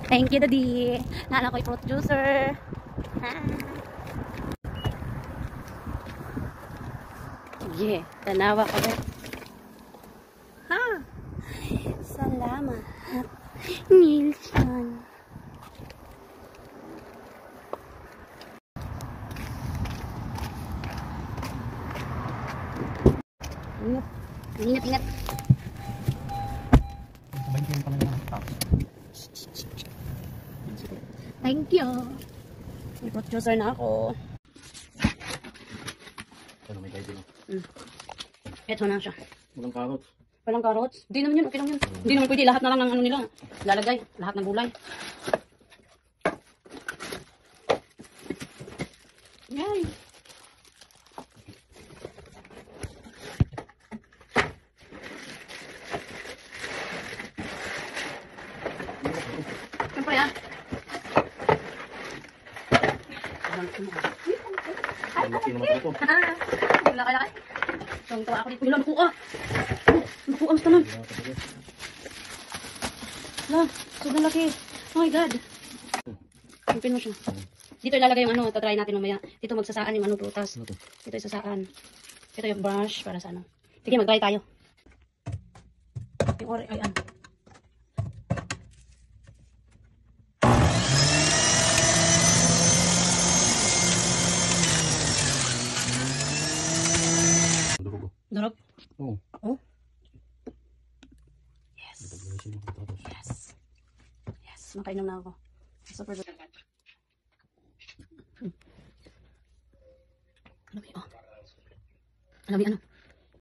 Thank you, Daddy. Naalala ko yung fruit juicer. Yeah, tanawa ko rin. Ha! Salamat. Nilsson. Ingat. Thank you. May fruit juicer na ako. Ano, may guide din. Ito na siya. Walang carrots. Walang carrots? Hindi naman yun. Okay lang yun. Hindi naman pwede. Lahat na lang ng ano nila. Lalagay. Lahat ng gulay. Yay! Siyempre ah. Ang laki naman ito. Wala kaya kaya. Tawang-tawa ako dito. Wala, nakuha. Nakuha, mas tanan. Wala, sobrang laki. Oh my God. Ipin mo siya. Dito ilalagay yung ano, tatry natin mamaya. Dito magsasaan yung ano, prutas. Dito isasaan. Ito yung brush para sa ano. Sige, mag-try tayo. Yung ori, ay ano. Durog? Oo. Oh? Yes. Yes. Yes. Makainom na ako. Super good. Ano ba yun? Ano ba yun? Ano?